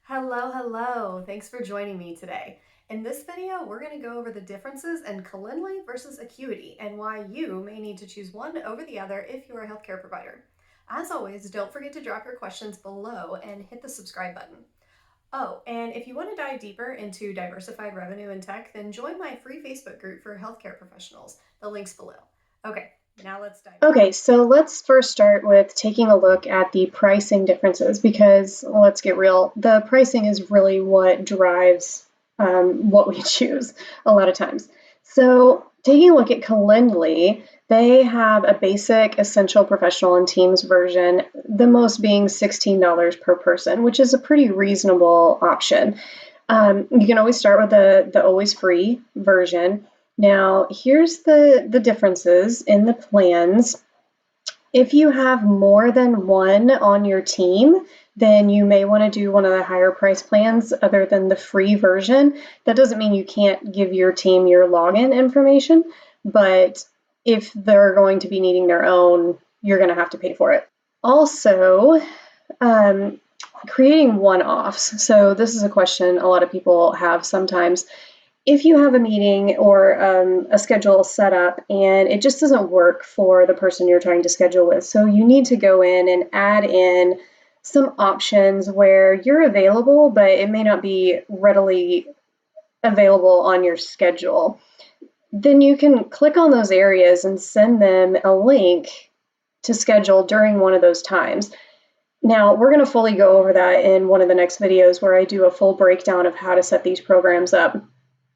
Hello. Thanks for joining me today. In this video, we're going to go over the differences in Calendly versus Acuity and why you may need to choose one over the other if you're a healthcare provider. As always, don't forget to drop your questions below and hit the subscribe button. Oh, and if you want to dive deeper into diversified revenue in tech, then join my free Facebook group for healthcare professionals. The link's below. Okay, now let's dive in. Okay, so let's first start with taking a look at the pricing differences because let's get real, the pricing is really what drives what we choose a lot of times. So taking a look at Calendly, they have a basic, essential, professional, and teams version, the most being $16 per person, which is a pretty reasonable option. You can always start with the always free version. Now, here's the differences in the plans. If you have more than one on your team, then you may want to do one of the higher price plans other than the free version. That doesn't mean you can't give your team your login information, but if they're going to be needing their own, you're going to have to pay for it. Also, creating one-offs. So this is a question a lot of people have sometimes. If you have a meeting or a schedule set up and it just doesn't work for the person you're trying to schedule with, so you need to go in and add in some options where you're available, but it may not be readily available on your schedule, then you can click on those areas and send them a link to schedule during one of those times. Now, we're going to fully go over that in one of the next videos where I do a full breakdown of how to set these programs up.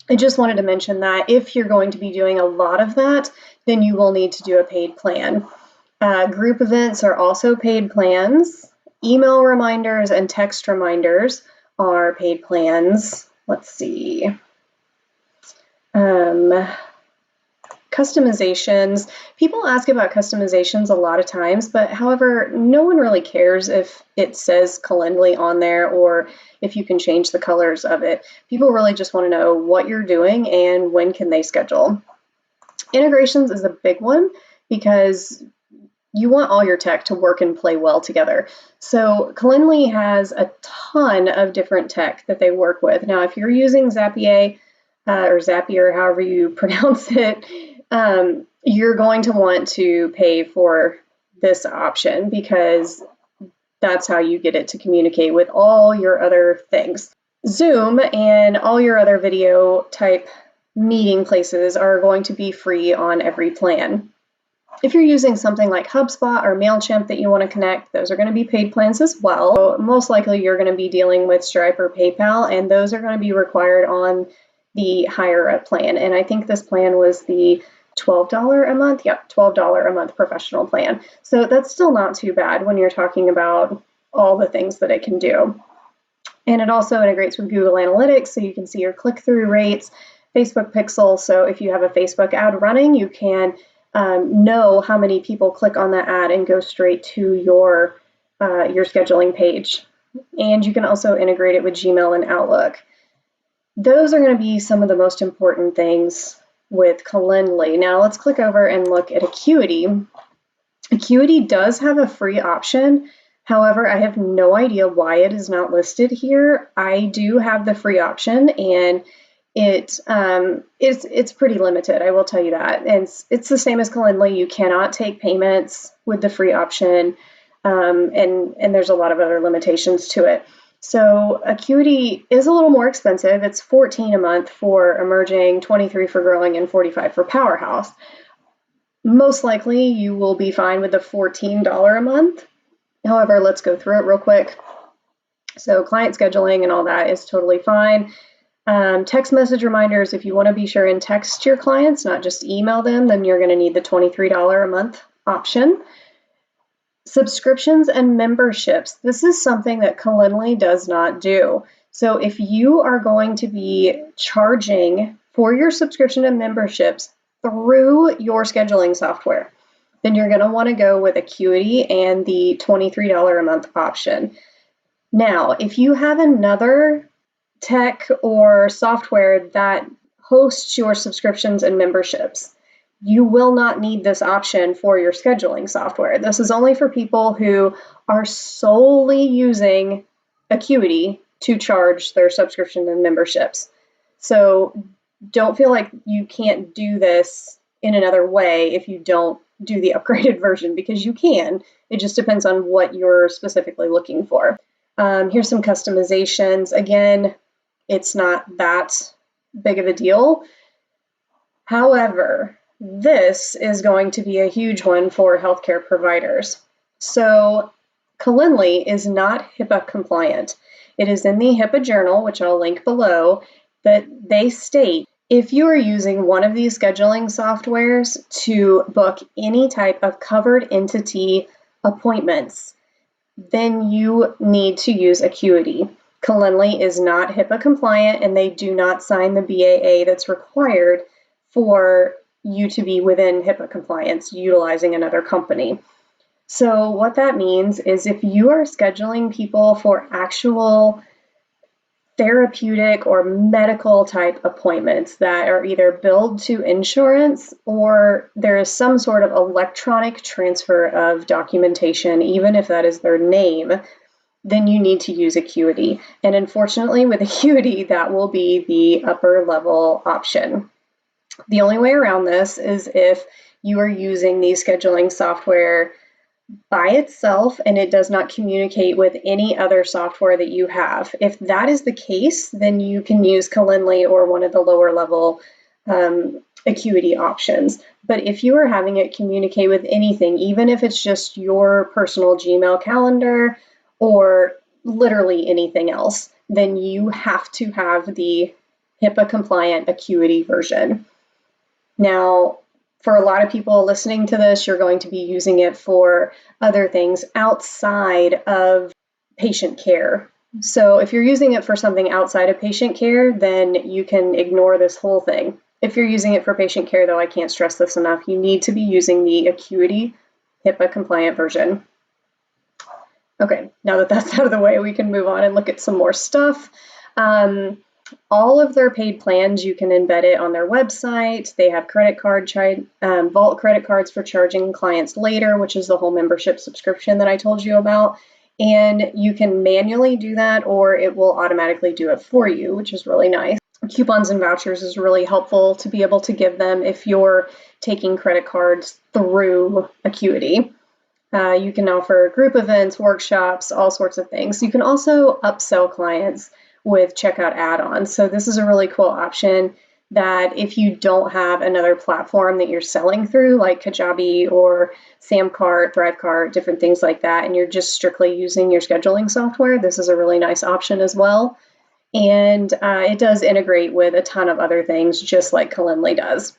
I just wanted to mention that if you're going to be doing a lot of that, then you will need to do a paid plan. Group events are also paid plans. Email reminders and text reminders are paid plans. Let's see. Customizations. People ask about customizations a lot of times, but however, no one really cares if it says Calendly on there or if you can change the colors of it. People really just want to know what you're doing and when can they schedule. Integrations is a big one because you want all your tech to work and play well together. So Calendly has a ton of different tech that they work with. Now, if you're using Zapier or Zapier, however you pronounce it, you're going to want to pay for this option because that's how you get it to communicate with all your other things. Zoom and all your other video type meeting places are going to be free on every plan. If you're using something like HubSpot or MailChimp that you want to connect, those are going to be paid plans as well. So most likely you're going to be dealing with Stripe or PayPal, and those are going to be required on the higher up plan. And I think this plan was the $12 a month. Yep, $12 a month professional plan. So that's still not too bad when you're talking about all the things that it can do. And it also integrates with Google Analytics, so you can see your click-through rates, Facebook Pixel. So if you have a Facebook ad running, you can know how many people click on that ad and go straight to your scheduling page. And you can also integrate it with Gmail and Outlook. Those are going to be some of the most important things with Calendly. Now let's click over and look at Acuity. Acuity does have a free option. However, I have no idea why it is not listed here. I do have the free option, and it's pretty limited, I will tell you that. And it's the same as Calendly. You cannot take payments with the free option, and there's a lot of other limitations to it. So Acuity is a little more expensive. It's $14 a month for emerging, $23 for growing, and $45 for powerhouse. Most likely you will be fine with the $14 a month. However, let's go through it real quick. So client scheduling and all that is totally fine. Text message reminders, if you want to be sure and text your clients, not just email them, then you're going to need the $23 a month option. Subscriptions and memberships. This is something that Calendly does not do. So if you are going to be charging for your subscription and memberships through your scheduling software, then you're going to want to go with Acuity and the $23 a month option. Now, if you have another tech or software that hosts your subscriptions and memberships, you will not need this option for your scheduling software. This is only for people who are solely using Acuity to charge their subscription and memberships. So don't feel like you can't do this in another way if you don't do the upgraded version, because you can. It just depends on what you're specifically looking for. Here's some customizations. Again, it's not that big of a deal. However, this is going to be a huge one for healthcare providers. So Calendly is not HIPAA compliant. It is in the HIPAA journal, which I'll link below, that they state if you are using one of these scheduling softwares to book any type of covered entity appointments, then you need to use Acuity. Calendly is not HIPAA compliant, and they do not sign the BAA that's required for you to be within HIPAA compliance utilizing another company. So what that means is if you are scheduling people for actual therapeutic or medical type appointments that are either billed to insurance or there is some sort of electronic transfer of documentation, even if that is their name, then you need to use Acuity. And unfortunately, with Acuity, that will be the upper level option. The only way around this is if you are using the scheduling software by itself and it does not communicate with any other software that you have. If that is the case, then you can use Calendly or one of the lower level Acuity options. But if you are having it communicate with anything, even if it's just your personal Gmail calendar or literally anything else, then you have to have the HIPAA compliant Acuity version. Now, for a lot of people listening to this, you're going to be using it for other things outside of patient care. So if you're using it for something outside of patient care, then you can ignore this whole thing. If you're using it for patient care, though, I can't stress this enough, you need to be using the Acuity HIPAA compliant version. Okay, now that that's out of the way, we can move on and look at some more stuff. All of their paid plans, you can embed it on their website. They have credit card, Vault credit cards for charging clients later, which is the whole membership subscription that I told you about. And you can manually do that, or it will automatically do it for you, which is really nice. Coupons and vouchers is really helpful to be able to give them if you're taking credit cards through Acuity. You can offer group events, workshops, all sorts of things. You can also upsell clients with checkout add-ons. So this is a really cool option that if you don't have another platform that you're selling through, like Kajabi or Samcart, Thrivecart, different things like that, and you're just strictly using your scheduling software, this is a really nice option as well. And it does integrate with a ton of other things, just like Calendly does.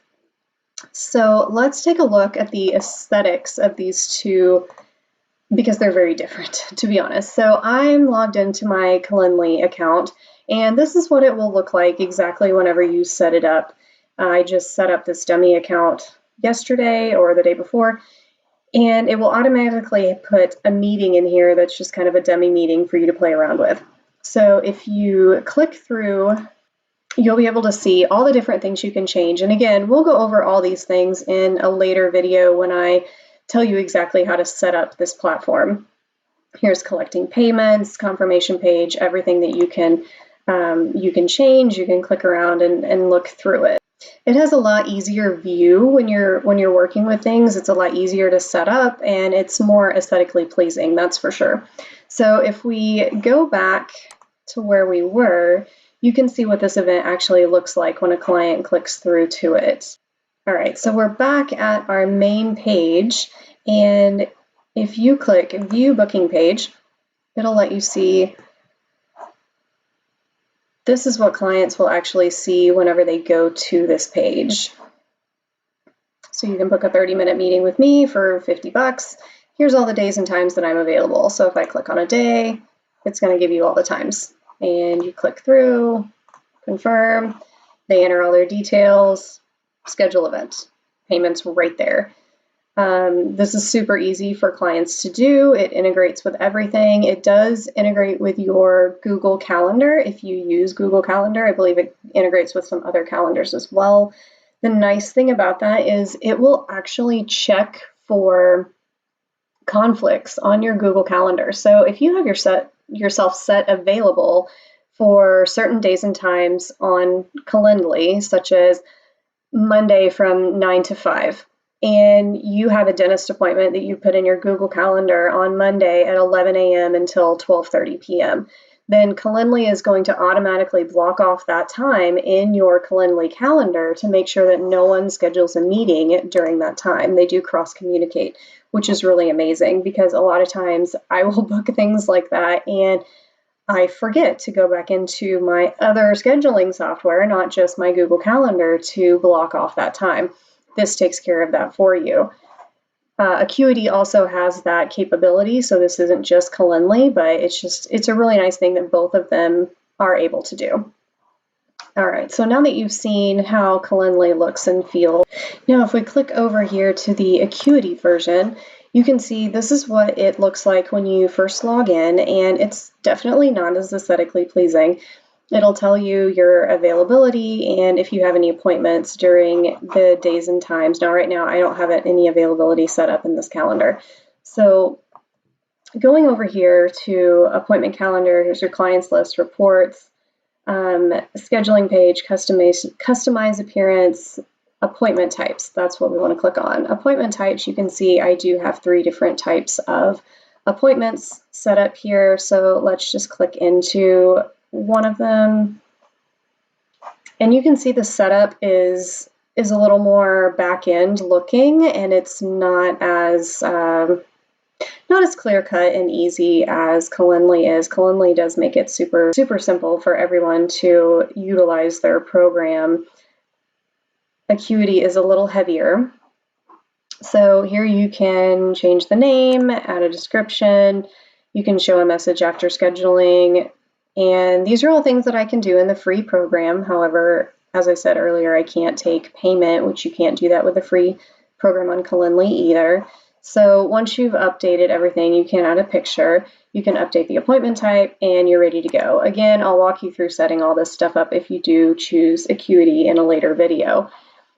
So let's take a look at the aesthetics of these two, because they're very different, to be honest. So I'm logged into my Calendly account, and this is what it will look like exactly whenever you set it up. I just set up this dummy account yesterday or the day before, and it will automatically put a meeting in here that's just kind of a dummy meeting for you to play around with. So if you click through, you'll be able to see all the different things you can change. And again, we'll go over all these things in a later video when I tell you exactly how to set up this platform. Here's collecting payments, confirmation page, everything that you can change. You can click around and look through it. It has a lot easier view when you're working with things. It's a lot easier to set up, and it's more aesthetically pleasing, that's for sure. So if we go back to where we were, you can see what this event actually looks like when a client clicks through to it. All right, so we're back at our main page, and if you click View Booking Page, it'll let you see this is what clients will actually see whenever they go to this page. So you can book a 30-minute meeting with me for $50. Here's all the days and times that I'm available. So if I click on a day, it's going to give you all the times. And you click through, confirm, they enter all their details, schedule event. Payments right there. This is super easy for clients to do. It integrates with everything. It does integrate with your Google Calendar. If you use Google Calendar, I believe it integrates with some other calendars as well. The nice thing about that is it will actually check for conflicts on your Google Calendar. So if you have yourself set available for certain days and times on Calendly, such as Monday from 9 to 5, and you have a dentist appointment that you put in your Google Calendar on Monday at 11 a.m. until 12:30 p.m., then Calendly is going to automatically block off that time in your Calendly calendar to make sure that no one schedules a meeting during that time. They do cross-communicate, which is really amazing because a lot of times I will book things like that and I forget to go back into my other scheduling software, not just my Google Calendar, to block off that time. This takes care of that for you. Acuity also has that capability, so this isn't just Calendly, but it's a really nice thing that both of them are able to do. All right, so now that you've seen how Calendly looks and feels, now if we click over here to the Acuity version, you can see this is what it looks like when you first log in, and it's definitely not as aesthetically pleasing. It'll tell you your availability and if you have any appointments during the days and times. Now, right now, I don't have any availability set up in this calendar. So going over here to appointment calendar, here's your clients list, reports, scheduling page, customize appearance, appointment types. That's what we want to click on. Appointment types, you can see I do have 3 different types of appointments set up here. So let's just click into one of them, and you can see the setup is a little more back-end looking, and it's not as clear cut and easy as Calendly is. Calendly does make it super simple for everyone to utilize their program. Acuity is a little heavier. So here you can change the name, add a description, you can show a message after scheduling, and these are all things that I can do in the free program. However, as I said earlier, I can't take payment, which you can't do that with the free program on Calendly either. So once you've updated everything, you can add a picture, you can update the appointment type, and you're ready to go. Again, I'll walk you through setting all this stuff up if you do choose Acuity in a later video.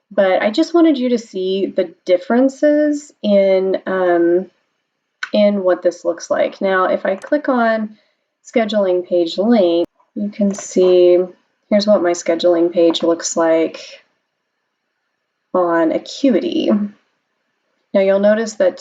But I just wanted you to see the differences in what this looks like. Now, if I click on scheduling page link, you can see here's what my scheduling page looks like on Acuity. Now you'll notice that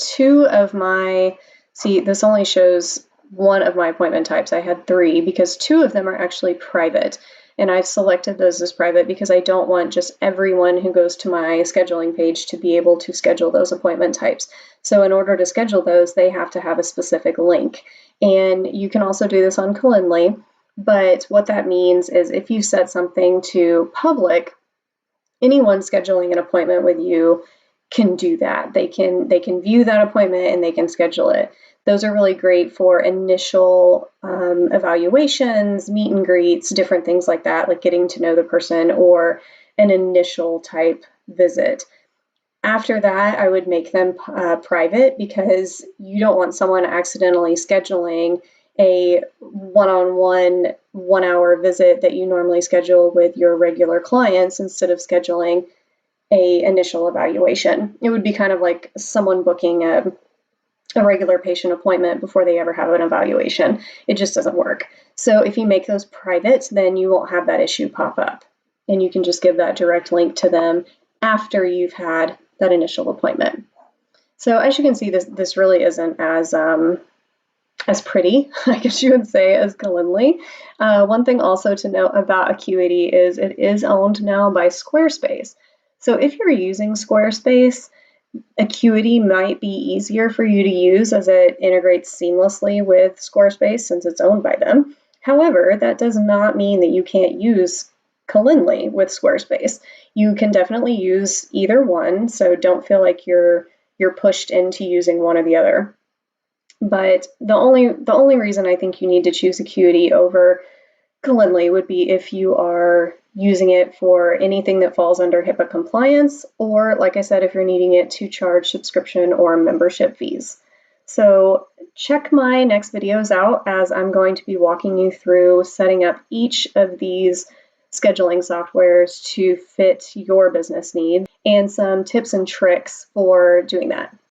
this only shows one of my appointment types. I had 3 because 2 of them are actually private. And I've selected those as private because I don't want just everyone who goes to my scheduling page to be able to schedule those appointment types. So in order to schedule those, they have to have a specific link. And you can also do this on Calendly, but what that means is if you set something to public, anyone scheduling an appointment with you can do that. They can view that appointment and they can schedule it. Those are really great for initial evaluations, meet and greets, different things like that, like getting to know the person or an initial type visit. After that, I would make them private because you don't want someone accidentally scheduling a one-on-one 1-hour visit that you normally schedule with your regular clients instead of scheduling a initial evaluation. It would be kind of like someone booking a regular patient appointment before they ever have an evaluation. It just doesn't work. So if you make those private, then you won't have that issue pop up. And you can just give that direct link to them after you've had that initial appointment. So as you can see, this really isn't as pretty, I guess you would say, as Calendly. One thing also to note about Acuity is it is owned now by Squarespace. So if you're using Squarespace, Acuity might be easier for you to use as it integrates seamlessly with Squarespace since it's owned by them. However, that does not mean that you can't use Calendly with Squarespace. You can definitely use either one, so don't feel like you're pushed into using one or the other. But the only reason I think you need to choose Acuity over Calendly would be if you are using it for anything that falls under HIPAA compliance, or like I said, if you're needing it to charge subscription or membership fees. So check my next videos out as I'm going to be walking you through setting up each of these scheduling softwares to fit your business needs and some tips and tricks for doing that.